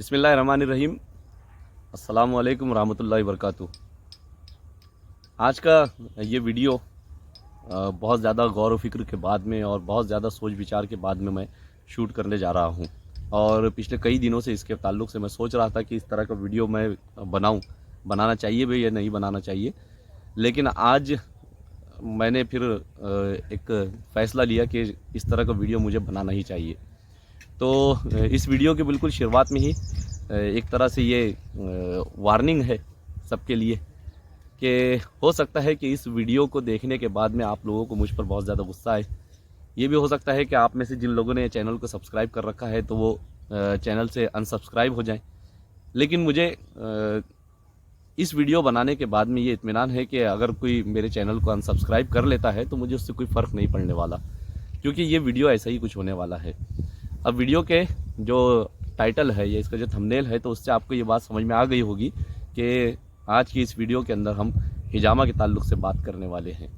बिस्मिल्लाहिर्रहमानिर्रहीम। अस्सलामु अलैकुम रहमतुल्लाहि वबरकातुहू। आज का ये वीडियो बहुत ज़्यादा गौर व फिक्र के बाद में और बहुत ज़्यादा सोच विचार के बाद में मैं शूट करने जा रहा हूँ। और पिछले कई दिनों से इसके ताल्लुक़ से मैं सोच रहा था कि इस तरह का वीडियो मैं बनाना चाहिए भी या नहीं बनाना चाहिए। लेकिन आज मैंने फिर एक फ़ैसला लिया कि इस तरह का वीडियो मुझे बनाना ही चाहिए। तो इस वीडियो के बिल्कुल शुरुआत में ही एक तरह से ये वार्निंग है सबके लिए कि हो सकता है कि इस वीडियो को देखने के बाद में आप लोगों को मुझ पर बहुत ज़्यादा गुस्सा आए। ये भी हो सकता है कि आप में से जिन लोगों ने चैनल को सब्सक्राइब कर रखा है तो वो चैनल से अनसब्सक्राइब हो जाएं। लेकिन मुझे इस वीडियो बनाने के बाद में ये इत्मीनान है कि अगर कोई मेरे चैनल को अनसब्सक्राइब कर लेता है तो मुझे उससे कोई फ़र्क नहीं पड़ने वाला, क्योंकि ये वीडियो ऐसा ही कुछ होने वाला है। अब वीडियो के जो टाइटल है या इसका जो थंबनेल है, तो उससे आपको ये बात समझ में आ गई होगी कि आज की इस वीडियो के अंदर हम हिजामा के ताल्लुक़ से बात करने वाले हैं।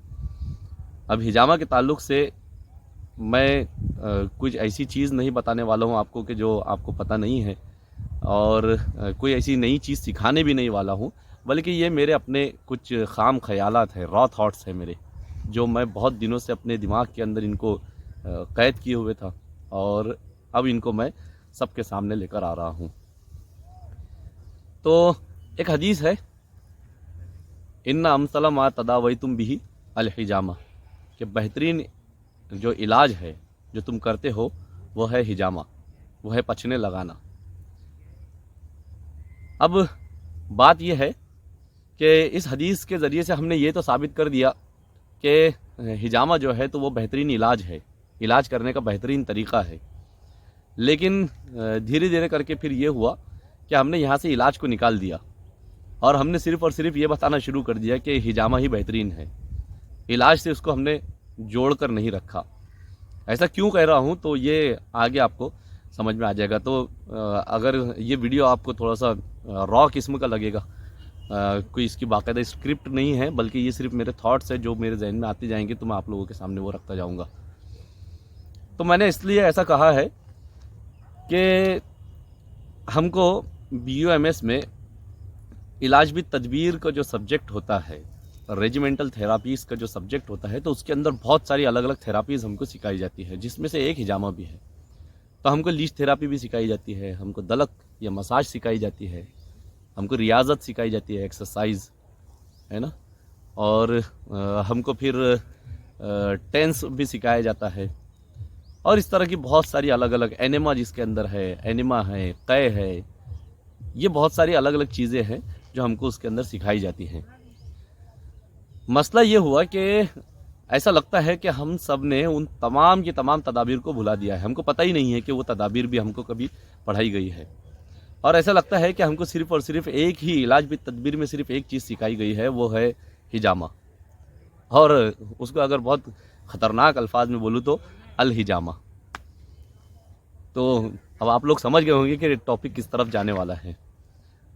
अब हिजामा के ताल्लुक़ से मैं कुछ ऐसी चीज़ नहीं बताने वाला हूँ आपको कि जो आपको पता नहीं है, और कोई ऐसी नई चीज़ सिखाने भी नहीं वाला हूँ, बल्कि ये मेरे अपने कुछ ख़ाम ख़यालात हैं, रॉ थॉट्स हैं मेरे, जो मैं बहुत दिनों से अपने दिमाग के अंदर इनको कैद किए हुए था और अब इनको मैं सबके सामने लेकर आ रहा हूँ। तो एक हदीस है, इन्ना अमसला मा तदावैतुम बिही अल हिजामा, कि बेहतरीन जो इलाज है जो तुम करते हो वो है हिजामा, वो है पछने लगाना। अब बात यह है कि इस हदीस के ज़रिए से हमने ये तो साबित कर दिया कि हिजामा जो है तो वो बेहतरीन इलाज है, इलाज करने का बेहतरीन तरीक़ा है। लेकिन धीरे धीरे करके फिर ये हुआ कि हमने यहाँ से इलाज को निकाल दिया और हमने सिर्फ़ और सिर्फ ये बताना शुरू कर दिया कि हिजामा ही बेहतरीन है, इलाज से उसको हमने जोड़ कर नहीं रखा। ऐसा क्यों कह रहा हूँ तो ये आगे आपको समझ में आ जाएगा। तो अगर ये वीडियो आपको थोड़ा सा रॉ किस्म का लगेगा, कोई इसकी बाकायदा स्क्रिप्ट नहीं है, बल्कि ये सिर्फ मेरे थॉट्स है जो मेरे जहन में आते जाएंगे तो मैं आप लोगों के सामने वो रखता जाऊँगा। तो मैंने इसलिए ऐसा कहा है कि हमको BUMS में इलाज भी तदबीर का जो सब्जेक्ट होता है, रेजिमेंटल थेरापीज़ का जो सब्जेक्ट होता है, तो उसके अंदर बहुत सारी अलग अलग थेरापीज़ हमको सिखाई जाती है, जिसमें से एक हिजामा भी है। तो हमको लीच थेरापी भी सिखाई जाती है, हमको दलक या मसाज सिखाई जाती है, हमको रियाज़त सिखाई जाती है, एक्सरसाइज है ना, और हमको फिर टेंस भी सिखाया जाता है, और इस तरह की बहुत सारी अलग अलग, एनेमा जिसके अंदर है, एनेमा है, कै है, ये बहुत सारी अलग अलग चीज़ें हैं जो हमको उसके अंदर सिखाई जाती हैं। मसला ये हुआ कि ऐसा लगता है कि हम सब ने उन तमाम की तमाम तदाबीर को भुला दिया है, हमको पता ही नहीं है कि वो तदाबीर भी हमको कभी पढ़ाई गई है, और ऐसा लगता है कि हमको सिर्फ़ और सिर्फ एक ही इलाज भी तदबीर में सिर्फ एक चीज़ सिखाई गई है, वो है हिजामा, और उसको अगर बहुत ख़तरनाक अल्फाज में बोलूँ तो अल हिजामा। तो अब आप लोग समझ गए होंगे कि टॉपिक किस तरफ जाने वाला है।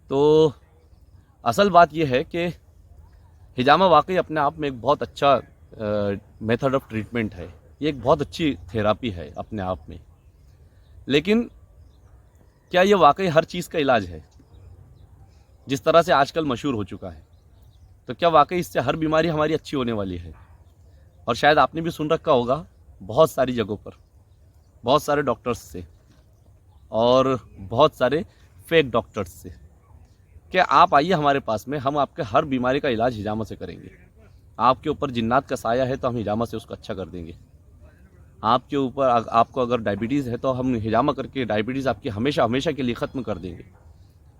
तो असल बात यह है कि हिजामा वाकई अपने आप में एक बहुत अच्छा मेथड ऑफ ट्रीटमेंट है, ये एक बहुत अच्छी थेरापी है अपने आप में। लेकिन क्या ये वाकई हर चीज़ का इलाज है, जिस तरह से आजकल मशहूर हो चुका है? तो क्या वाकई इससे हर बीमारी हमारी अच्छी होने वाली है? और शायद आपने भी सुन रखा होगा बहुत सारी जगहों पर, बहुत सारे डॉक्टर्स से और बहुत सारे फेक डॉक्टर्स से, कि आप आइए हमारे पास में, हम आपके हर बीमारी का इलाज हिजामा से करेंगे। आपके ऊपर जिन्नात का साया है तो हम हिजामा से उसको अच्छा कर देंगे। आपके ऊपर आपको अगर डायबिटीज़ है तो हम हिजामा करके डायबिटीज़ आपकी हमेशा हमेशा के लिए ख़त्म कर देंगे।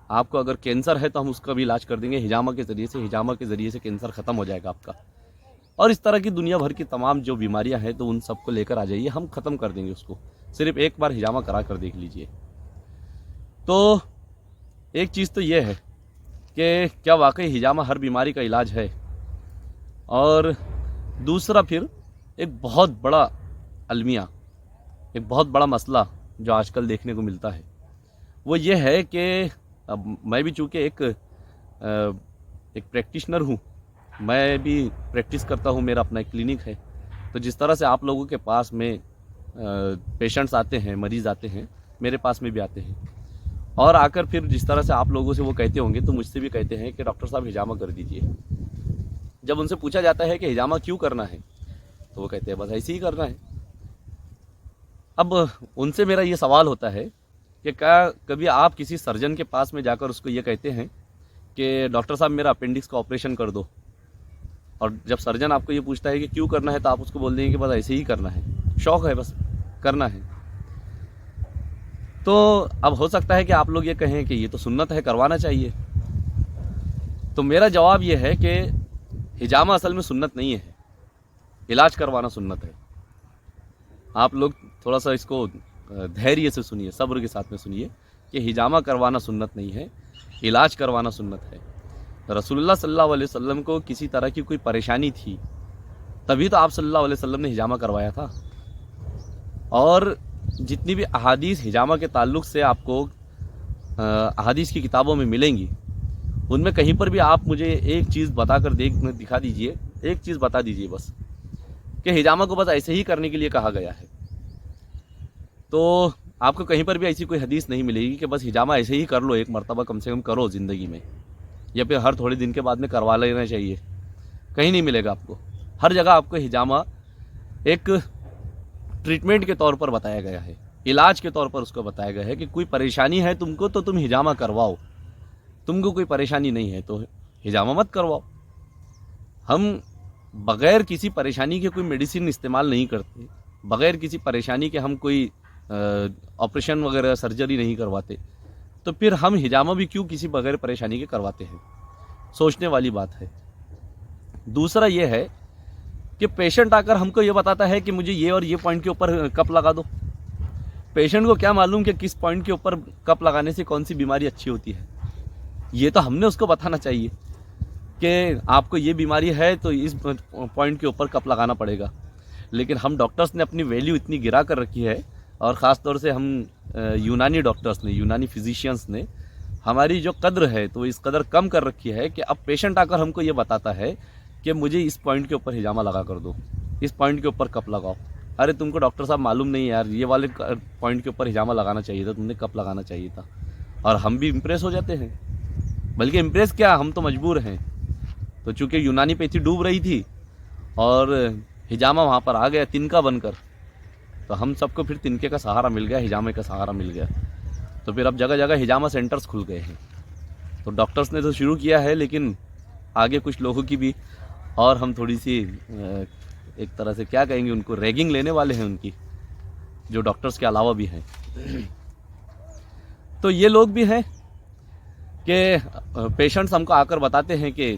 आपको अगर कैंसर है तो हम उसका भी इलाज कर देंगे हिजामा के ज़रिए से, हिजामा के ज़रिए से कैंसर ख़त्म हो जाएगा आपका। और इस तरह की दुनिया भर की तमाम जो बीमारियां हैं तो उन सबको लेकर आ जाइए, हम ख़त्म कर देंगे उसको, सिर्फ एक बार हिजामा करा कर देख लीजिए। तो एक चीज़ तो ये है कि क्या वाकई हिजामा हर बीमारी का इलाज है, और दूसरा फिर एक बहुत बड़ा अलमिया, एक बहुत बड़ा मसला जो आजकल देखने को मिलता है, वो ये है कि अब मैं भी चूँकि एक प्रैक्टिशनर हूँ, मैं भी प्रैक्टिस करता हूँ, मेरा अपना एक क्लिनिक है। तो जिस तरह से आप लोगों के पास में पेशेंट्स आते हैं, मरीज़ आते हैं, मेरे पास में भी आते हैं, और आकर फिर जिस तरह से आप लोगों से वो कहते होंगे तो मुझसे भी कहते हैं कि डॉक्टर साहब हिजामा कर दीजिए। जब उनसे पूछा जाता है कि हिजामा क्यों करना है तो वो कहते हैं बस ऐसे ही करना है। अब उनसे मेरा ये सवाल होता है कि क्या कभी आप किसी सर्जन के पास में जाकर उसको ये कहते हैं कि डॉक्टर साहब मेरा अपेंडिक्स का ऑपरेशन कर दो, और जब सर्जन आपको ये पूछता है कि क्यों करना है तो आप उसको बोल देंगे कि बस ऐसे ही करना है, शौक है, बस करना है। तो अब हो सकता है कि आप लोग ये कहें कि ये तो सुन्नत है, करवाना चाहिए। तो मेरा जवाब ये है कि हिजामा असल में सुन्नत नहीं है, इलाज करवाना सुन्नत है। आप लोग थोड़ा सा इसको धैर्य से सुनिए, सब्र के साथ में सुनिए कि हिजामा करवाना सुन्नत नहीं है, इलाज करवाना सुन्नत है। रसूलुल्लाह सल्लल्लाहु अलैहि वसल्लम को किसी तरह की कोई परेशानी थी तभी तो आप सल्लल्लाहु अलैहि वसल्लम ने हिजामा करवाया था। और जितनी भी अहादीस हिजामा के ताल्लुक़ से आपको अहादीस की किताबों में मिलेंगी, उनमें कहीं पर भी आप मुझे एक चीज़ बताकर दिखा दीजिए, एक चीज़ बता दीजिए बस, कि हिजामा को बस ऐसे ही करने के लिए कहा गया है। तो आपको कहीं पर भी ऐसी कोई हदीस नहीं मिलेगी कि बस हिजामा ऐसे ही कर लो, एक मरतबा कम से कम करो ज़िंदगी में, या फिर हर थोड़े दिन के बाद में करवा लेना चाहिए। कहीं नहीं मिलेगा आपको। हर जगह आपको हिजामा एक ट्रीटमेंट के तौर पर बताया गया है, इलाज के तौर पर उसको बताया गया है कि कोई परेशानी है तुमको तो तुम हिजामा करवाओ, तुमको कोई परेशानी नहीं है तो हिजामा मत करवाओ। हम बग़ैर किसी परेशानी के कोई मेडिसिन इस्तेमाल नहीं करते, बग़ैर किसी परेशानी के हम कोई ऑपरेशन वगैरह सर्जरी नहीं करवाते, तो फिर हम हिजामा भी क्यों किसी बग़ैर परेशानी के करवाते हैं? सोचने वाली बात है। दूसरा ये है कि पेशेंट आकर हमको ये बताता है कि मुझे ये और ये पॉइंट के ऊपर कप लगा दो। पेशेंट को क्या मालूम कि किस पॉइंट के ऊपर कप लगाने से कौन सी बीमारी अच्छी होती है? ये तो हमने उसको बताना चाहिए कि आपको ये बीमारी है तो इस पॉइंट के ऊपर कप लगाना पड़ेगा। लेकिन हम डॉक्टर्स ने अपनी वैल्यू इतनी गिरा कर रखी है, और ख़ास तौर से हम यूनानी डॉक्टर्स ने, यूनानी फिजिशियंस ने हमारी जो कद्र है तो इस कदर कम कर रखी है कि अब पेशेंट आकर हमको ये बताता है कि मुझे इस पॉइंट के ऊपर हिजामा लगा कर दो, इस पॉइंट के ऊपर कप लगाओ। अरे तुमको डॉक्टर साहब मालूम नहीं यार, ये वाले पॉइंट के ऊपर हिजामा लगाना चाहिए था, तुमने कप लगाना चाहिए था। और हम भी इम्प्रेस हो जाते हैं, बल्कि इम्प्रेस क्या, हम तो मजबूर हैं। तो चूँकि यूनानी पैथी डूब रही थी और हिजामा वहाँ पर आ गया तिनका बनकर, तो हम सबको फिर तिनके का सहारा मिल गया, हिजामे का सहारा मिल गया। तो फिर अब जगह जगह हिजामा सेंटर्स खुल गए हैं। तो डॉक्टर्स ने तो शुरू किया है, लेकिन आगे कुछ लोगों की भी, और हम थोड़ी सी एक तरह से क्या कहेंगे, उनको रैगिंग लेने वाले हैं उनकी, जो डॉक्टर्स के अलावा भी हैं। तो ये लोग भी हैं कि पेशेंट्स हमको आकर बताते हैं कि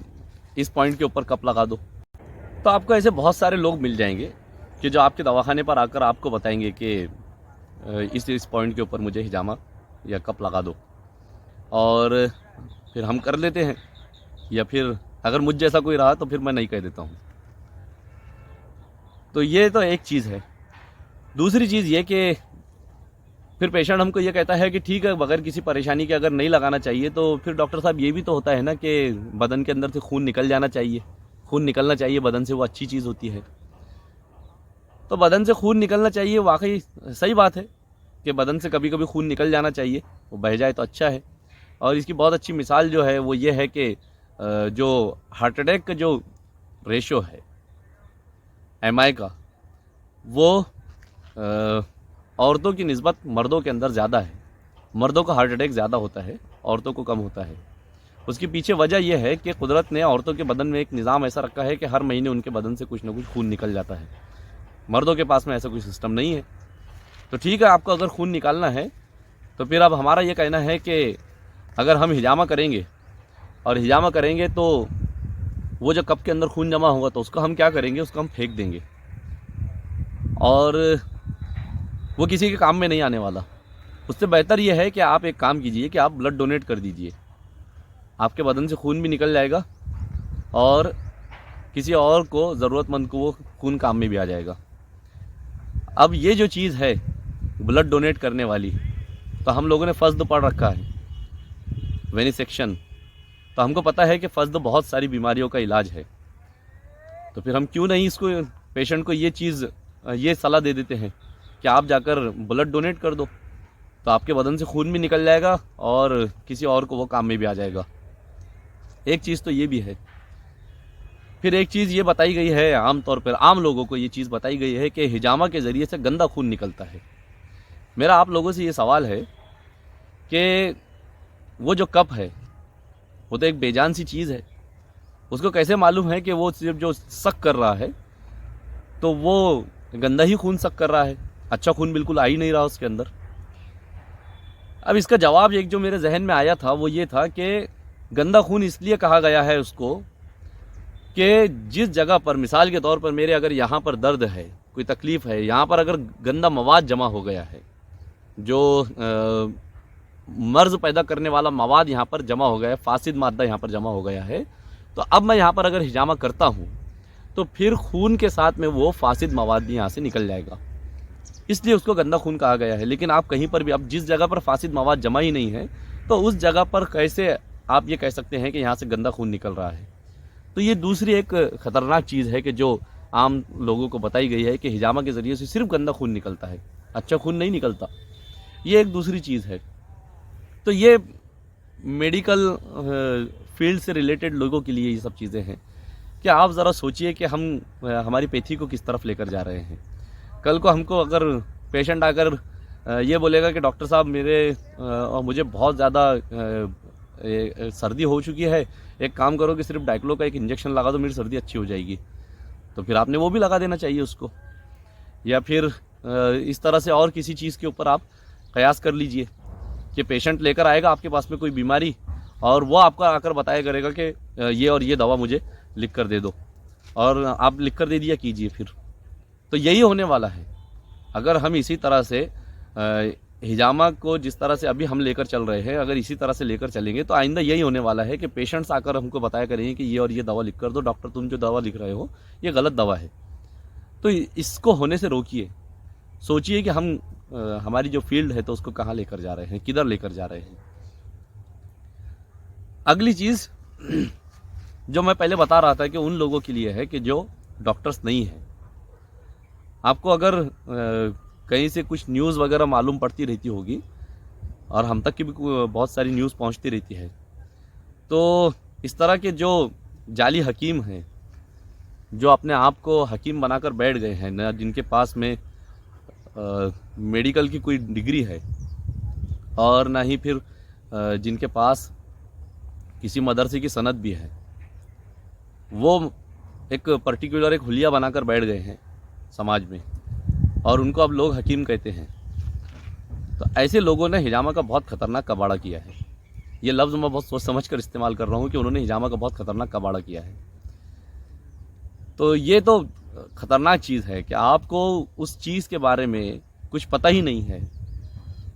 इस पॉइंट के ऊपर कप लगा दो। तो आपको ऐसे बहुत सारे लोग मिल जाएंगे कि जो आपके दवाखाने पर आकर आपको बताएंगे कि इस पॉइंट के ऊपर मुझे हिजामा या कप लगा दो, और फिर हम कर लेते हैं। या फिर अगर मुझ जैसा कोई रहा तो फिर मैं नहीं कह देता हूँ। तो ये तो एक चीज़ है। दूसरी चीज़ ये कि फिर पेशेंट हमको ये कहता है कि ठीक है, बगैर किसी परेशानी के अगर नहीं लगाना चाहिए तो फिर डॉक्टर साहब ये भी तो होता है ना कि बदन के अंदर से खून निकल जाना चाहिए, खून निकलना चाहिए बदन से, वो अच्छी चीज़ होती है। तो बदन से खून निकलना चाहिए, वाकई सही बात है कि बदन से कभी कभी खून निकल जाना चाहिए, वो बह जाए तो अच्छा है। और इसकी बहुत अच्छी मिसाल जो है वो ये है कि जो हार्ट अटैक का जो रेशो है MI का, वो औरतों की निस्बत मर्दों के अंदर ज़्यादा है। मर्दों का हार्ट अटैक ज़्यादा होता है, औरतों को कम होता है। उसके पीछे वजह यह है कि कुदरत ने औरतों के बदन में एक निज़ाम ऐसा रखा है कि हर महीने उनके बदन से कुछ ना कुछ खून निकल जाता है। मर्दों के पास में ऐसा कोई सिस्टम नहीं है। तो ठीक है, आपको अगर खून निकालना है तो फिर अब हमारा ये कहना है कि अगर हम हिजामा करेंगे, और हिजामा करेंगे तो वो जो कप के अंदर खून जमा होगा तो उसको हम क्या करेंगे, उसको हम फेंक देंगे, और वो किसी के काम में नहीं आने वाला। उससे बेहतर ये है कि आप एक काम कीजिए कि आप ब्लड डोनेट कर दीजिए, आपके बदन से खून भी निकल जाएगा और किसी और को, ज़रूरतमंद को वो खून काम में भी आ जाएगा। अब ये जो चीज़ है ब्लड डोनेट करने वाली, तो हम लोगों ने फ़स्द पढ़ रखा है, वेनिसेक्शन। तो हमको पता है कि फ़स्द बहुत सारी बीमारियों का इलाज है। तो फिर हम क्यों नहीं इसको, पेशेंट को ये चीज़, ये सलाह दे देते हैं कि आप जाकर ब्लड डोनेट कर दो। तो आपके बदन से खून भी निकल जाएगा और किसी और को वो काम में भी आ जाएगा। एक चीज़ तो ये भी है। फिर एक चीज़ ये बताई गई है, आम तौर पर आम लोगों को ये चीज़ बताई गई है कि हिजामा के ज़रिए से गंदा खून निकलता है। मेरा आप लोगों से ये सवाल है कि वो जो कप है वो तो एक बेजान सी चीज़ है, उसको कैसे मालूम है कि वो सिर्फ जो सक कर रहा है तो वो गंदा ही खून सक कर रहा है, अच्छा खून बिल्कुल आ ही नहीं रहा उसके अंदर। अब इसका जवाब एक जो मेरे जहन में आया था वो ये था कि गंदा खून इसलिए कहा गया है उसको कि जिस जगह पर, मिसाल के तौर पर मेरे अगर यहाँ पर दर्द है, कोई तकलीफ़ है, यहाँ पर अगर गंदा मवाद जमा हो गया है, जो मर्ज़ पैदा करने वाला मवाद यहाँ पर जमा हो गया है, फासिद मादा यहाँ पर जमा हो गया है, तो अब मैं यहाँ पर अगर हिजामा करता हूँ तो फिर खून के साथ में वो फासिद मवाद भी यहाँ से निकल जाएगा, इसलिए उसको गंदा खून कहा गया है। लेकिन आप कहीं पर भी, अब जिस जगह पर फासिद मवाद जमा ही नहीं है तो उस जगह पर कैसे आप ये कह सकते हैं कि यहाँ से गंदा खून निकल रहा है। तो ये दूसरी एक ख़तरनाक चीज़ है कि जो आम लोगों को बताई गई है कि हिजामा के ज़रिए से सिर्फ गंदा खून निकलता है, अच्छा खून नहीं निकलता। ये एक दूसरी चीज़ है। तो ये मेडिकल फील्ड से रिलेटेड लोगों के लिए ये सब चीज़ें हैं कि आप ज़रा सोचिए कि हम हमारी पैथी को किस तरफ लेकर जा रहे हैं। कल को हमको अगर पेशेंट आकर ये बोलेगा कि डॉक्टर साहब मुझे बहुत ज़्यादा सर्दी हो चुकी है, एक काम करो कि सिर्फ डाइक्लो का एक इंजेक्शन लगा दो, मेरी सर्दी अच्छी हो जाएगी, तो फिर आपने वो भी लगा देना चाहिए उसको। या फिर इस तरह से और किसी चीज़ के ऊपर आप कयास कर लीजिए कि पेशेंट लेकर आएगा आपके पास में कोई बीमारी और वो आपको आकर बताया करेगा कि ये और ये दवा मुझे लिख कर दे दो, और आप लिख कर दे दिया कीजिए। फिर तो यही होने वाला है अगर हम इसी तरह से हिजामा को जिस तरह से अभी हम लेकर चल रहे हैं, अगर इसी तरह से लेकर चलेंगे तो आइंदा यही होने वाला है कि पेशेंट्स आकर हमको बताया करेंगे कि ये और ये दवा लिख कर दो, डॉक्टर तुम जो दवा लिख रहे हो ये गलत दवा है। तो इसको होने से रोकिए, सोचिए कि हम हमारी जो फील्ड है तो उसको कहाँ लेकर जा रहे हैं, किधर लेकर जा रहे हैं। अगली चीज़ जो मैं पहले बता रहा था कि उन लोगों के लिए है कि जो डॉक्टर्स नहीं हैं। आपको अगर कहीं से कुछ न्यूज़ वगैरह मालूम पड़ती रहती होगी और हम तक की भी बहुत सारी न्यूज़ पहुंचती रहती है, तो इस तरह के जो जाली हकीम हैं, जो अपने आप को हकीम बनाकर बैठ गए हैं, न जिनके पास में मेडिकल की कोई डिग्री है और ना ही फिर जिनके पास किसी मदरसे की सनद भी है, वो एक पर्टिकुलर एक हुलिया बनाकर बैठ गए हैं समाज में और उनको अब लोग हकीम कहते हैं। तो ऐसे लोगों ने हिजामा का बहुत ख़तरनाक कबाड़ा किया है। ये लफ्ज़ मैं बहुत सोच समझ कर इस्तेमाल कर रहा हूँ कि उन्होंने हिजामा का बहुत ख़तरनाक कबाड़ा किया है। तो ये तो ख़तरनाक चीज़ है कि आपको उस चीज़ के बारे में कुछ पता ही नहीं है,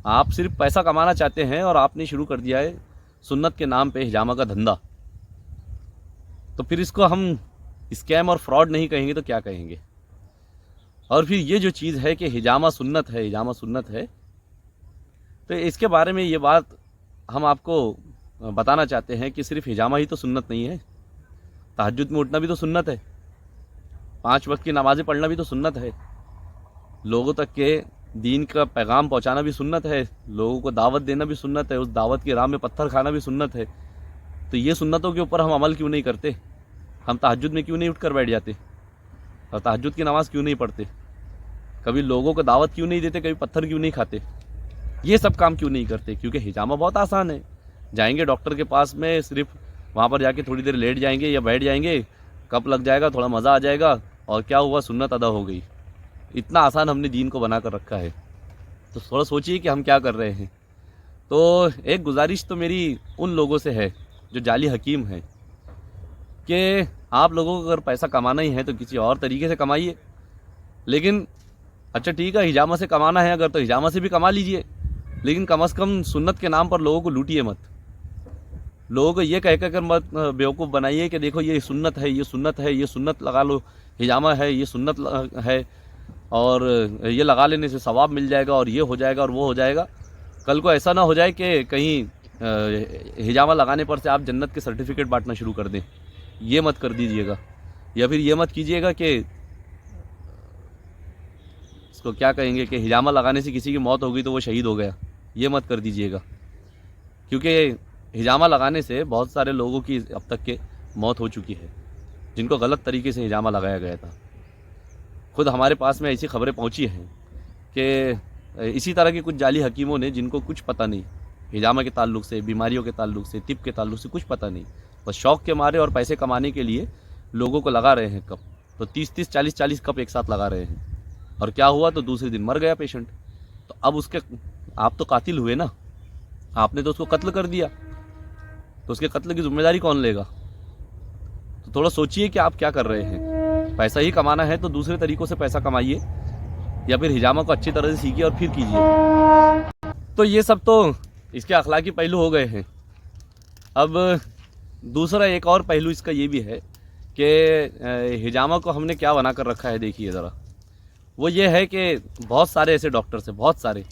आप सिर्फ पैसा कमाना चाहते हैं और आपने शुरू कर दिया है सुन्नत के नाम पे हिजामा का धंधा। तो फिर इसको हम स्कैम और फ्रॉड नहीं कहेंगे तो क्या कहेंगे। और फिर ये जो चीज़ है कि हिजामा सुन्नत है, हिजामा सुन्नत है, तो इसके बारे में ये बात हम आपको बताना चाहते हैं कि सिर्फ हिजामा ही तो सुन्नत नहीं है, तहज्जुद में उठना भी तो सुन्नत है, 5 वक्त की नमाज़ें पढ़ना भी तो सुन्नत है, लोगों तक के दीन का पैगाम पहुंचाना भी सुन्नत है, लोगों को दावत देना भी सुन्नत है, उस दावत की राह में पत्थर खाना भी सुन्नत है। तो ये सुन्नतों के ऊपर हम अमल क्यों नहीं करते? हम तहज्जुद में क्यों नहीं उठकर बैठ जाते और तहज्जुद की नमाज़ क्यों नहीं पढ़ते? कभी लोगों को दावत क्यों नहीं देते? कभी पत्थर क्यों नहीं खाते? ये सब काम क्यों नहीं करते? क्योंकि हिजामा बहुत आसान है। जाएंगे डॉक्टर के पास में, सिर्फ वहाँ पर जाके थोड़ी देर लेट जाएंगे या बैठ जाएंगे, कप लग जाएगा, थोड़ा मज़ा आ जाएगा और क्या हुआ, सुन्नत अदा हो गई। इतना आसान हमने दीन को बना कर रखा है। तो थोड़ा सोचिए कि हम क्या कर रहे हैं। तो एक गुजारिश तो मेरी उन लोगों से है जो जाली हकीम हैं कि आप लोगों को अगर पैसा कमाना ही है तो किसी और तरीके से कमाइए, लेकिन अच्छा ठीक है, हिजामा से कमाना है अगर तो हिजामा से भी कमा लीजिए, लेकिन कम से कम सुन्नत के नाम पर लोगों को लूटिए मत। लोगों को ये कह कर मत बेवकूफ़ बनाइए कि देखो ये सुन्नत है, ये सुन्नत है, ये सुन्नत लगा लो, हिजामा है, ये सुन्नत है और ये लगा लेने से सवाब मिल जाएगा और ये हो जाएगा और वो हो जाएगा। कल को ऐसा ना हो जाए कि कहीं हिजामा लगाने पर से आप जन्नत के सर्टिफिकेट बांटना शुरू कर दें, ये मत कर दीजिएगा। या फिर ये मत कीजिएगा कि इसको क्या कहेंगे कि हिजामा लगाने से किसी की मौत हो गई तो वो शहीद हो गया, ये मत कर दीजिएगा, क्योंकि हिजामा लगाने से बहुत सारे लोगों की अब तक के मौत हो चुकी है, जिनको गलत तरीके से हिजामा लगाया गया था। खुद हमारे पास में ऐसी खबरें पहुंची हैं कि इसी तरह के कुछ जाली हकीमों ने, जिनको कुछ पता नहीं हिजामा के ताल्लुक से, बीमारियों के ताल्लुक से, तिब के ताल्लुक से कुछ पता नहीं, बस शौक़ के मारे और पैसे कमाने के लिए लोगों को लगा रहे हैं कप। तो 30-30, 40-40 कप एक साथ लगा रहे हैं, और क्या हुआ तो दूसरे दिन मर गया पेशेंट। तो अब उसके, आप तो कातिल हुए ना, आपने तो उसको कत्ल कर दिया, तो उसके कत्ल की जिम्मेदारी कौन लेगा? तो थोड़ा सोचिए कि आप क्या कर रहे हैं। पैसा ही कमाना है तो दूसरे तरीक़ों से पैसा कमाइए, या फिर हिजामा को अच्छी तरह से सीखिए और फिर कीजिए। तो ये सब तो इसके अखलाकी पहलू हो गए हैं। अब दूसरा एक और पहलू इसका ये भी है कि हिजामा को हमने क्या बना कर रखा है, देखिए ज़रा। वो ये है कि बहुत सारे ऐसे डॉक्टर्स हैं, बहुत सारे,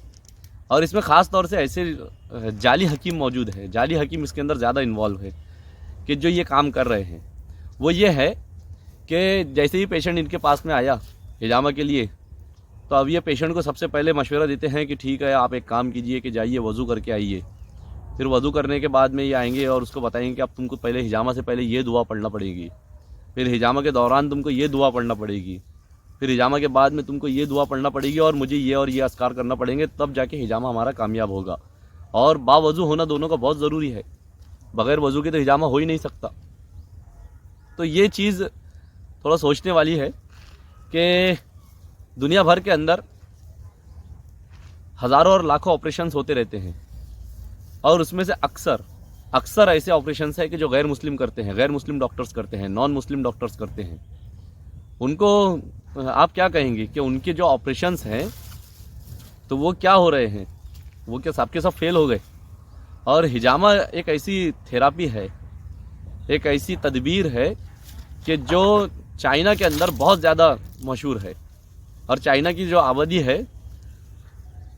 और इसमें ख़ास तौर से ऐसे जाली हकीम मौजूद है। जाली हकीम इसके अंदर ज़्यादा इन्वॉल्व है, कि जो ये काम कर रहे हैं वो ये है कि जैसे ही पेशेंट इनके पास में आया हिजामा के लिए, तो अब ये पेशेंट को सबसे पहले मशवरा देते हैं कि ठीक है, आप एक काम कीजिए कि जाइए वज़ू करके आइए। फिर वज़ू करने के बाद में ये आएंगे और उसको बताएंगे कि अब तुमको पहले हिजामा से पहले ये दुआ पढ़ना पड़ेगी, फिर हिजामा के दौरान तुमको ये दुआ पढ़ना पड़ेगी, फिर हिजामा के बाद में तुमको ये दुआ पढ़ना पड़ेगी, और मुझे ये और ये अस्कार करना पड़ेंगे, तब जाके हिजामा हमारा कामयाब होगा। और बावज़ू होना दोनों का बहुत ज़रूरी है, बग़ैर वज़ू के तो हिजामा हो ही नहीं सकता। तो ये चीज़ थोड़ा सोचने वाली है कि दुनिया भर के अंदर हज़ारों और लाखों ऑपरेशंस होते रहते हैं, और उसमें से अक्सर ऐसे ऑपरेशंस है कि जो गैर मुस्लिम करते हैं, गैर मुस्लिम डॉक्टर्स करते हैं, नॉन मुस्लिम डॉक्टर्स करते हैं। उनको आप क्या कहेंगे कि उनके जो ऑपरेशंस हैं तो वो क्या हो रहे हैं, वो क्या सबके सब फेल हो गए? और हिजामा एक ऐसी थेरापी है, एक ऐसी तदबीर है कि जो चाइना के अंदर बहुत ज़्यादा मशहूर है, और चाइना की जो आबादी है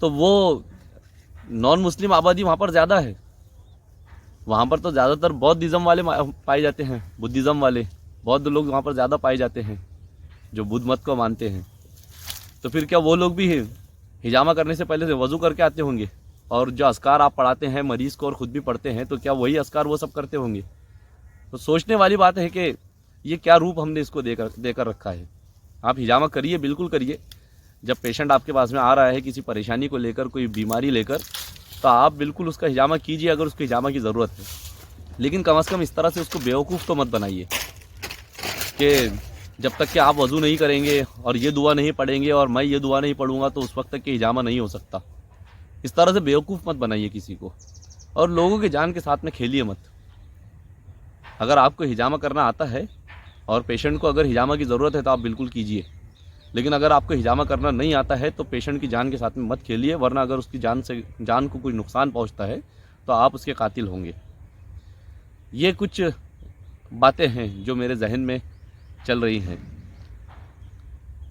तो वो नॉन मुस्लिम आबादी वहाँ पर ज़्यादा है। वहाँ पर तो ज़्यादातर बौद्धिज़्म वाले पाए जाते हैं, बुद्धिज़्म वाले बौद्ध लोग वहाँ पर ज़्यादा पाए जाते हैं, जो बुद्ध मत को मानते हैं। तो फिर क्या वो लोग भी हिजामा करने से पहले से वज़ू करके आते होंगे? और जो अस्कार आप पढ़ाते हैं मरीज़ को और ख़ुद भी पढ़ते हैं, तो क्या वही अस्कार वो सब करते होंगे? तो सोचने वाली बात है कि ये क्या रूप हमने इसको देकर रखा है। आप हिजामा करिए, बिल्कुल करिए। जब पेशेंट आपके पास में आ रहा है किसी परेशानी को लेकर, कोई बीमारी लेकर, तो आप बिल्कुल उसका हिजामा कीजिए अगर उसको हिजामा की ज़रूरत है। लेकिन कम से कम इस तरह से उसको बेवकूफ़ तो मत बनाइए कि जब तक कि आप वज़ू नहीं करेंगे और ये दुआ नहीं पढ़ेंगे और मैं ये दुआ नहीं पढ़ूंगा तो उस वक्त तक कि हिजामा नहीं हो सकता। इस तरह से बेवकूफ़ मत बनाइए किसी को, और लोगों की जान के साथ में खेलिए मत। अगर आपको हिजामा करना आता है और पेशेंट को अगर हिजामा की ज़रूरत है तो आप बिल्कुल कीजिए, लेकिन अगर आपको हिजामा करना नहीं आता है तो पेशेंट की जान के साथ में मत खेलिए, वरना अगर उसकी जान को कोई नुकसान पहुंचता है तो आप उसके कातिल होंगे। ये कुछ बातें हैं जो मेरे जहन में चल रही हैं।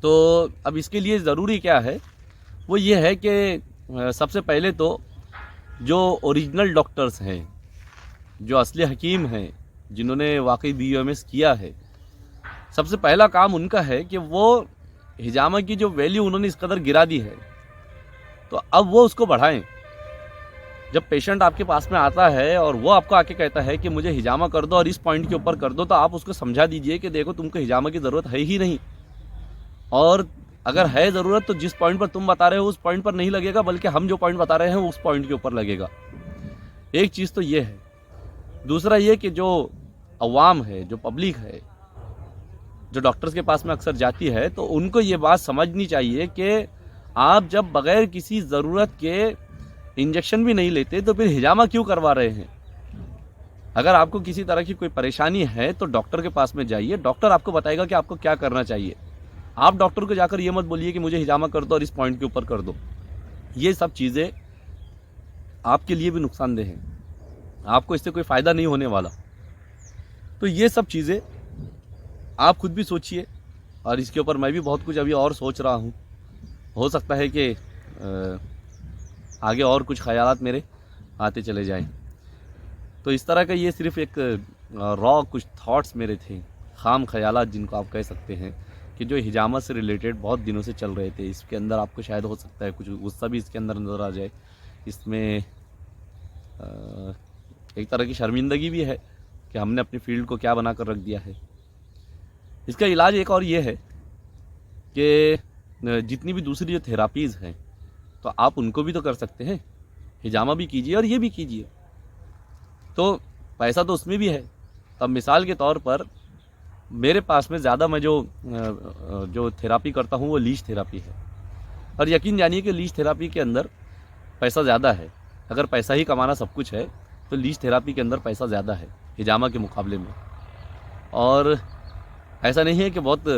तो अब इसके लिए ज़रूरी क्या है, वो ये है कि सबसे पहले तो जो ओरिजिनल डॉक्टर्स हैं, जो असली हकीम हैं, जिन्होंने वाकई BOMS किया है, सबसे पहला काम उनका है कि वो हिजामा की जो वैल्यू उन्होंने इस कदर गिरा दी है, तो अब वो उसको बढ़ाएं। जब पेशेंट आपके पास में आता है और वो आपको आके कहता है कि मुझे हिजामा कर दो और इस पॉइंट के ऊपर कर दो, तो आप उसको समझा दीजिए कि देखो तुमको हिजामा की ज़रूरत है ही नहीं, और अगर है ज़रूरत तो जिस पॉइंट पर तुम बता रहे हो उस पॉइंट पर नहीं लगेगा, बल्कि हम जो पॉइंट बता रहे हैं उस पॉइंट के ऊपर लगेगा। एक चीज़ तो ये है। दूसरा ये कि जो अवाम है, जो पब्लिक है, जो डॉक्टर्स के पास में अक्सर जाती है, तो उनको ये बात समझनी चाहिए कि आप जब बग़ैर किसी ज़रूरत के इंजेक्शन भी नहीं लेते तो फिर हिजामा क्यों करवा रहे हैं। अगर आपको किसी तरह की कोई परेशानी है तो डॉक्टर के पास में जाइए, डॉक्टर आपको बताएगा कि आपको क्या करना चाहिए। आप डॉक्टर को जाकर ये मत बोलिए कि मुझे हिजामा कर दो और इस पॉइंट के ऊपर कर दो। ये सब चीज़ें आपके लिए भी नुकसानदेह हैं, आपको इससे कोई फ़ायदा नहीं होने वाला। तो ये सब चीज़ें आप खुद भी सोचिए, और इसके ऊपर मैं भी बहुत कुछ अभी और सोच रहा हूँ। हो सकता है कि आगे और कुछ ख़यालात मेरे आते चले जाएं। तो इस तरह का ये सिर्फ़ एक रॉ कुछ थॉट्स मेरे थे, ख़ाम ख़यालात जिनको आप कह सकते हैं, कि जो हिजामा से रिलेटेड बहुत दिनों से चल रहे थे। इसके अंदर आपको शायद हो सकता है कुछ गुस्सा भी इसके अंदर नज़र आ जाए इसमें एक तरह की शर्मिंदगी भी है कि हमने अपनी फील्ड को क्या बना कर रख दिया है। इसका इलाज एक और ये है कि जितनी भी दूसरी जो थेरापीज़ हैं तो आप उनको भी तो कर सकते हैं, हिजामा भी कीजिए और ये भी कीजिए, तो पैसा तो उसमें भी है। अब मिसाल के तौर पर मेरे पास में ज़्यादा मैं जो थेरापी करता हूँ वो लीच थेरापी है, और यकीन जानिए कि लीच थेरापी के अंदर पैसा ज़्यादा है। अगर पैसा ही कमाना सब कुछ है तो लीच थेरापी के अंदर पैसा ज़्यादा है हिजामा के मुकाबले में। और ऐसा नहीं है कि बहुत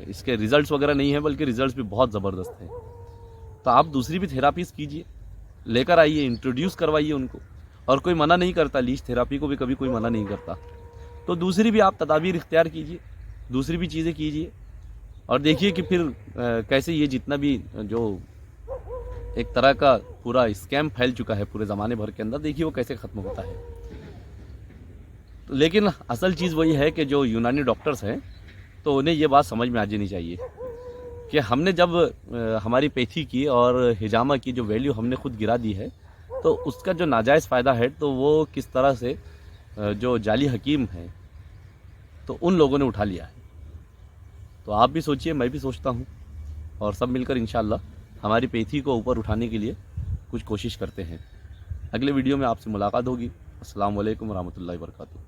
इसके रिज़ल्ट्स वगैरह नहीं है, बल्कि रिज़ल्ट्स भी बहुत ज़बरदस्त हैं। तो आप दूसरी भी थेरापीज़ कीजिए, लेकर आइए, इंट्रोड्यूस करवाइए उनको। और कोई मना नहीं करता, लीच थेरापी को भी कभी कोई मना नहीं करता। तो दूसरी भी आप तदाबीर इख्तियार कीजिए, दूसरी भी चीज़ें कीजिए, और देखिए कि फिर कैसे ये जितना भी जो एक तरह का पूरा स्कैम फैल चुका है पूरे ज़माने भर के अंदर, देखिए वो कैसे ख़त्म होता है। तो लेकिन असल चीज़ वही है कि जो यूनानी डॉक्टर्स हैं तो उन्हें ये बात समझ में आ जानी चाहिए कि हमने जब हमारी पैथी की और हिजामा की जो वैल्यू हमने खुद गिरा दी है, तो उसका जो नाजायज़ फ़ायदा है तो वो किस तरह से जो जाली हकीम हैं तो उन लोगों ने उठा लिया है। तो आप भी सोचिए, मैं भी सोचता हूँ, और सब मिलकर इंशाअल्लाह हमारी पैथी को ऊपर उठाने के लिए कुछ कोशिश करते हैं। अगले वीडियो में आपसे मुलाकात होगी। अस्सलाम वालेकुम रहमतुल्लाहि व बरकातुहू।